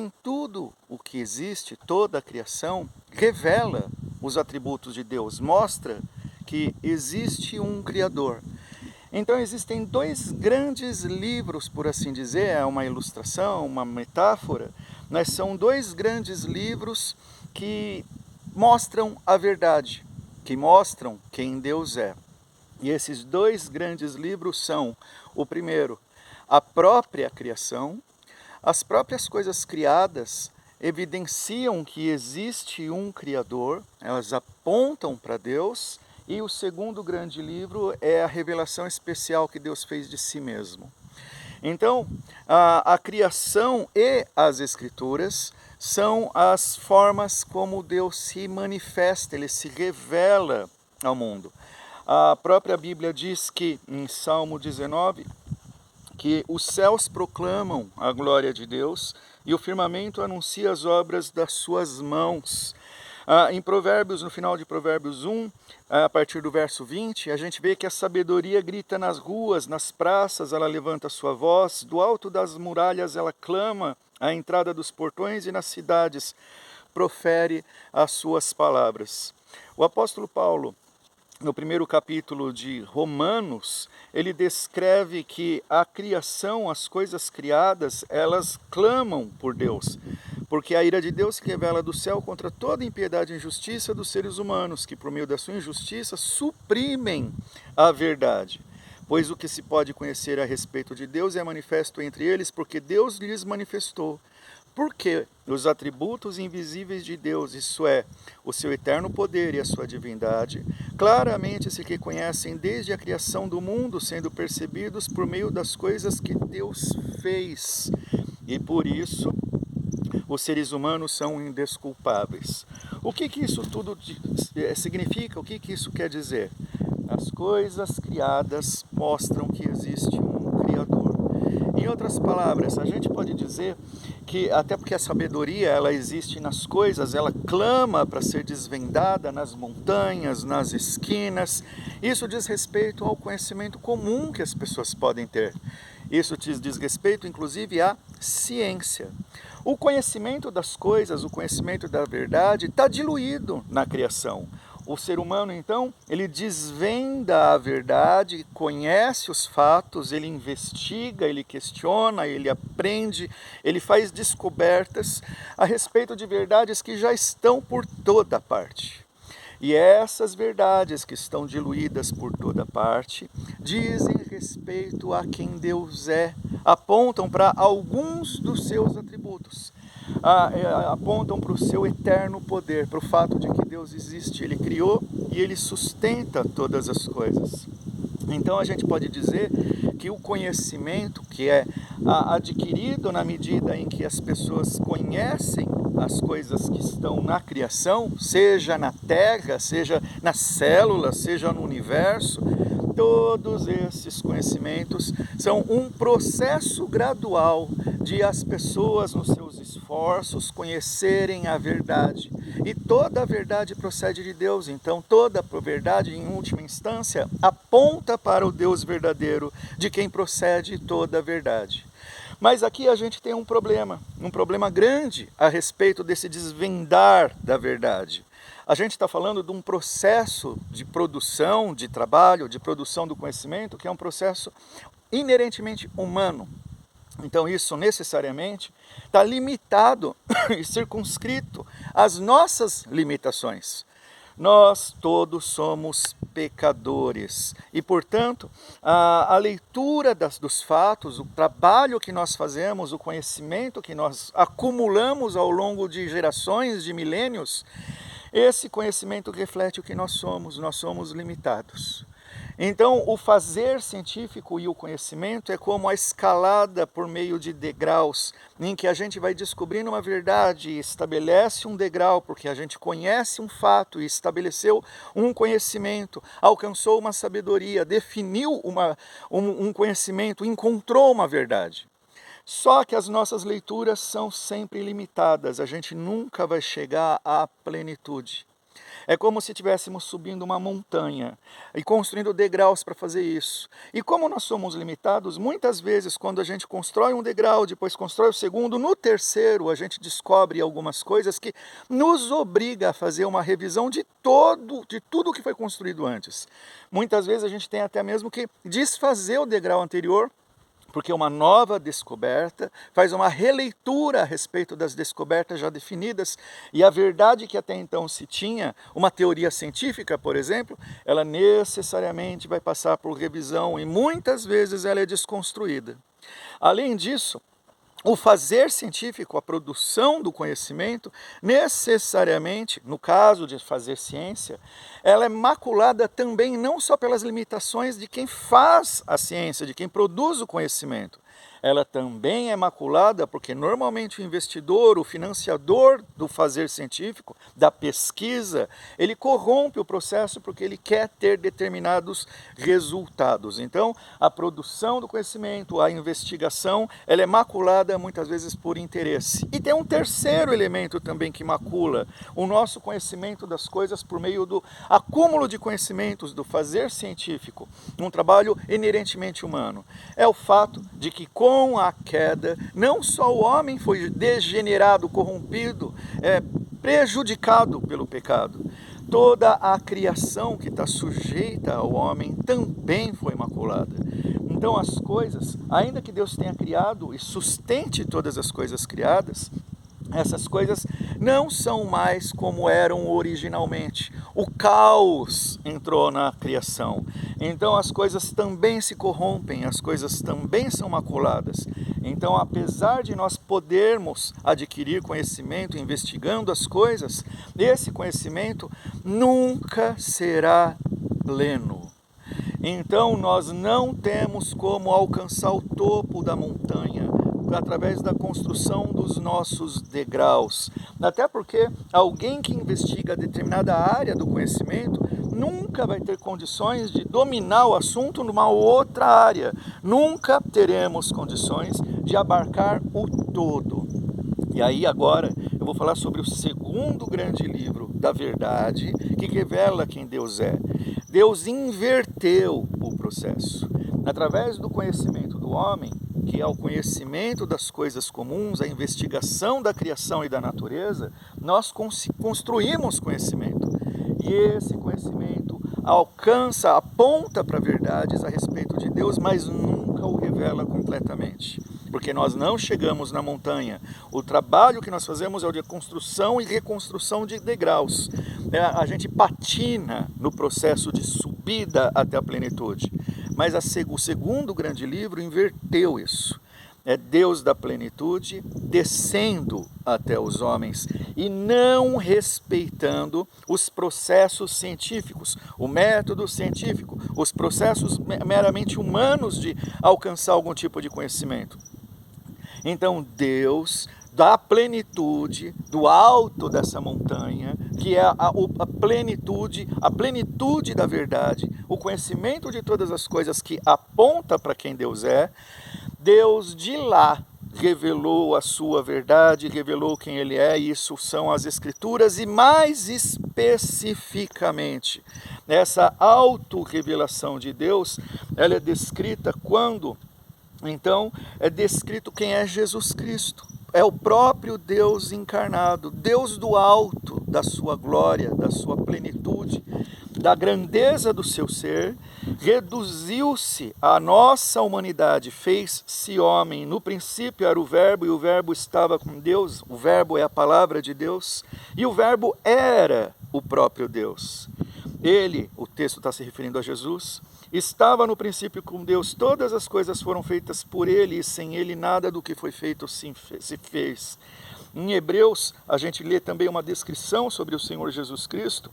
Porém, tudo o que existe, toda a criação, revela os atributos de Deus, mostra que existe um Criador. Então existem dois grandes livros, por assim dizer, é uma ilustração, uma metáfora, mas são dois grandes livros que mostram a verdade, que mostram quem Deus é. E esses dois grandes livros são, o primeiro, a própria criação. As próprias coisas criadas evidenciam que existe um Criador, elas apontam para Deus, e o segundo grande livro é a revelação especial que Deus fez de si mesmo. Então, a criação e as Escrituras são as formas como Deus se manifesta, Ele se revela ao mundo. A própria Bíblia diz que, em Salmo 19, que os céus proclamam a glória de Deus e o firmamento anuncia as obras das suas mãos. Em Provérbios, no final de Provérbios 1, a partir do verso 20, a gente vê que a sabedoria grita nas ruas, nas praças, ela levanta a sua voz, do alto das muralhas ela clama, à entrada dos portões e nas cidades profere as suas palavras. O apóstolo Paulo, no primeiro capítulo de Romanos, ele descreve que a criação, as coisas criadas, elas clamam por Deus, porque a ira de Deus se revela do céu contra toda impiedade e injustiça dos seres humanos, que por meio da sua injustiça suprimem a verdade. Pois o que se pode conhecer a respeito de Deus é manifesto entre eles, porque Deus lhes manifestou. Porque os atributos invisíveis de Deus, isso é, o seu eterno poder e a sua divindade, claramente se reconhecem desde a criação do mundo, sendo percebidos por meio das coisas que Deus fez. E por isso, os seres humanos são indesculpáveis. O que isso tudo significa? O que isso quer dizer? As coisas criadas mostram que existe um Criador. Em outras palavras, a gente pode dizer que, até porque a sabedoria ela existe nas coisas, ela clama para ser desvendada nas montanhas, nas esquinas. Isso diz respeito ao conhecimento comum que as pessoas podem ter. Isso diz respeito, inclusive, à ciência. O conhecimento das coisas, o conhecimento da verdade, está diluído na criação. O ser humano, então, ele desvenda a verdade, conhece os fatos, ele investiga, ele questiona, ele aprende, ele faz descobertas a respeito de verdades que já estão por toda parte. E essas verdades que estão diluídas por toda parte dizem respeito a quem Deus é, apontam para alguns dos seus atributos. Apontam para o seu eterno poder, para o fato de que Deus existe, Ele criou e Ele sustenta todas as coisas. Então a gente pode dizer que o conhecimento que é adquirido na medida em que as pessoas conhecem as coisas que estão na criação, seja na terra, seja nas células, seja no universo, todos esses conhecimentos são um processo gradual de as pessoas, nos seus esforços, conhecerem a verdade. E toda a verdade procede de Deus, então toda a verdade, em última instância, aponta para o Deus verdadeiro, de quem procede toda a verdade. Mas aqui a gente tem um problema grande a respeito desse desvendar da verdade. A gente está falando de um processo de produção, de trabalho, de produção do conhecimento, que é um processo inerentemente humano. Então isso necessariamente está limitado e circunscrito às nossas limitações. Nós todos somos pecadores e, portanto, a leitura dos fatos, o trabalho que nós fazemos, o conhecimento que nós acumulamos ao longo de gerações, de milênios, esse conhecimento reflete o que nós somos limitados. Então, o fazer científico e o conhecimento é como a escalada por meio de degraus, em que a gente vai descobrindo uma verdade e estabelece um degrau, porque a gente conhece um fato e estabeleceu um conhecimento, alcançou uma sabedoria, definiu um conhecimento, encontrou uma verdade. Só que as nossas leituras são sempre limitadas, a gente nunca vai chegar à plenitude. É como se estivéssemos subindo uma montanha e construindo degraus para fazer isso. E como nós somos limitados, muitas vezes quando a gente constrói um degrau, depois constrói o segundo, no terceiro a gente descobre algumas coisas que nos obriga a fazer uma revisão de tudo que foi construído antes. Muitas vezes a gente tem até mesmo que desfazer o degrau anterior, porque uma nova descoberta faz uma releitura a respeito das descobertas já definidas, e a verdade que até então se tinha, uma teoria científica, por exemplo, ela necessariamente vai passar por revisão e muitas vezes ela é desconstruída. Além disso, o fazer científico, a produção do conhecimento, necessariamente, no caso de fazer ciência, ela é maculada também não só pelas limitações de quem faz a ciência, de quem produz o conhecimento. Ela também é maculada porque normalmente o investidor, o financiador do fazer científico, da pesquisa, ele corrompe o processo porque ele quer ter determinados resultados. Então, a produção do conhecimento, a investigação, ela é maculada muitas vezes por interesse. E tem um terceiro elemento também que macula o nosso conhecimento das coisas por meio do acúmulo de conhecimentos, do fazer científico, um trabalho inerentemente humano. É o fato de que com a queda, não só o homem foi degenerado, corrompido, prejudicado pelo pecado. Toda a criação que está sujeita ao homem também foi maculada. Então as coisas, ainda que Deus tenha criado e sustente todas as coisas criadas, essas coisas não são mais como eram originalmente. O caos entrou na criação. Então as coisas também se corrompem, as coisas também são maculadas. Então, apesar de nós podermos adquirir conhecimento investigando as coisas, esse conhecimento nunca será pleno. Então nós não temos como alcançar o topo da montanha através da construção dos nossos degraus. Até porque alguém que investiga determinada área do conhecimento nunca vai ter condições de dominar o assunto numa outra área. Nunca teremos condições de abarcar o todo. E aí agora eu vou falar sobre o segundo grande livro da verdade que revela quem Deus é. Deus inverteu o processo. Através do conhecimento do homem, que é o conhecimento das coisas comuns, a investigação da criação e da natureza, nós construímos conhecimento. E esse conhecimento aponta para verdades a respeito de Deus, mas nunca o revela completamente. Porque nós não chegamos na montanha. O trabalho que nós fazemos é o de construção e reconstrução de degraus. A gente patina no processo de subida até a plenitude. Mas o segundo grande livro inverteu isso. É Deus da plenitude descendo até os homens e não respeitando os processos científicos, o método científico, os processos meramente humanos de alcançar algum tipo de conhecimento. Então Deus, da plenitude, do alto dessa montanha, que é a plenitude da verdade, o conhecimento de todas as coisas que aponta para quem Deus é, Deus de lá revelou a sua verdade, revelou quem Ele é, e isso são as Escrituras, e mais especificamente, essa auto-revelação de Deus, ela é descrita quando, então, é descrito quem é Jesus Cristo. É o próprio Deus encarnado, Deus do alto, da sua glória, da sua plenitude, da grandeza do seu ser, reduziu-se à nossa humanidade, fez-se homem. No princípio era o Verbo, e o Verbo estava com Deus, o Verbo é a palavra de Deus, e o Verbo era o próprio Deus. Ele, o texto está se referindo a Jesus, estava no princípio com Deus, todas as coisas foram feitas por Ele, e sem Ele nada do que foi feito se fez. Em Hebreus, a gente lê também uma descrição sobre o Senhor Jesus Cristo,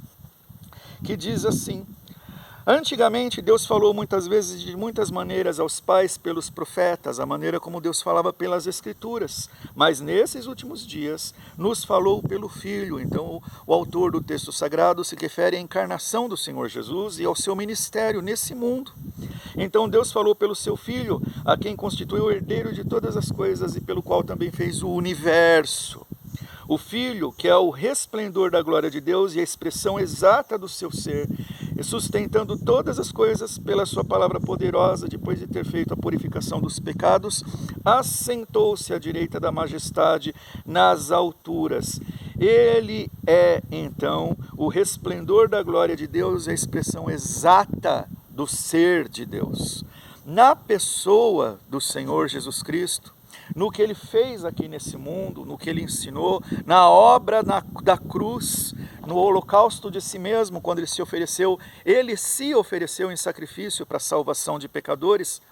que diz assim: antigamente Deus falou muitas vezes de muitas maneiras aos pais pelos profetas, a maneira como Deus falava pelas Escrituras, mas nesses últimos dias nos falou pelo Filho. Então o autor do texto sagrado se refere à encarnação do Senhor Jesus e ao seu ministério nesse mundo. Então Deus falou pelo seu Filho, a quem constituiu o herdeiro de todas as coisas e pelo qual também fez o universo. O Filho, que é o resplendor da glória de Deus e a expressão exata do seu ser, e sustentando todas as coisas pela sua palavra poderosa, depois de ter feito a purificação dos pecados, assentou-se à direita da majestade nas alturas. Ele é, então, o resplendor da glória de Deus, a expressão exata do ser de Deus. Na pessoa do Senhor Jesus Cristo, no que ele fez aqui nesse mundo, no que ele ensinou, na obra da cruz, no holocausto de si mesmo, quando ele se ofereceu em sacrifício para a salvação de pecadores,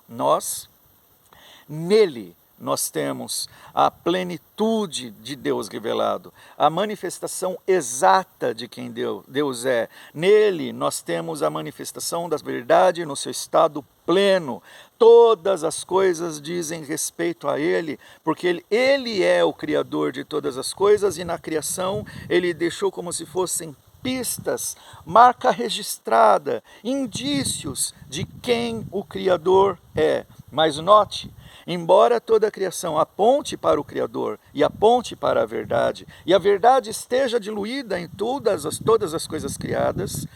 nele nós temos a plenitude de Deus revelado, a manifestação exata de quem Deus é. Nele nós temos a manifestação da verdade no seu estado pleno. Todas as coisas dizem respeito a Ele, porque Ele é o Criador de todas as coisas, e na criação Ele deixou como se fossem pistas, marca registrada, indícios de quem o Criador é. Mas note, embora toda a criação aponte para o Criador e aponte para a verdade, e a verdade esteja diluída em todas as coisas criadas,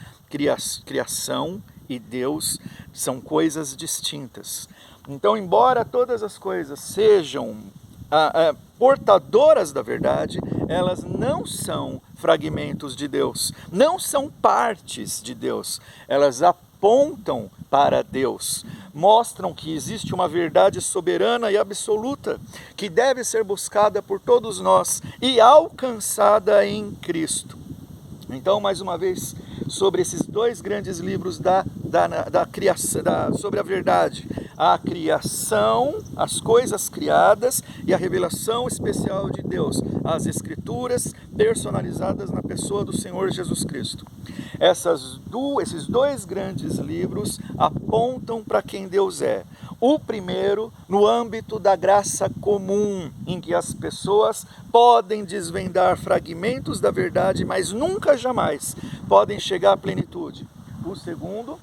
criação e Deus são coisas distintas. Então, embora todas as coisas sejam portadoras da verdade, elas não são fragmentos de Deus, não são partes de Deus, elas apontam para Deus, mostram que existe uma verdade soberana e absoluta que deve ser buscada por todos nós e alcançada em Cristo. Então, mais uma vez, sobre esses dois grandes livros da criação, sobre a verdade, a criação, as coisas criadas e a revelação especial de Deus, as Escrituras personalizadas na pessoa do Senhor Jesus Cristo. Esses dois grandes livros apontam para quem Deus é. O primeiro, no âmbito da graça comum, em que as pessoas podem desvendar fragmentos da verdade, mas nunca, jamais podem chegar à plenitude. O segundo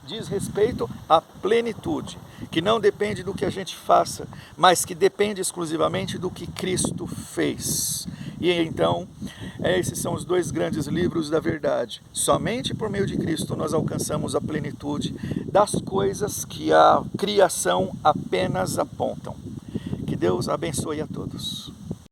diz respeito à plenitude, que não depende do que a gente faça, mas que depende exclusivamente do que Cristo fez. E então, esses são os dois grandes livros da verdade. Somente por meio de Cristo nós alcançamos a plenitude das coisas que a criação apenas apontam. Que Deus abençoe a todos.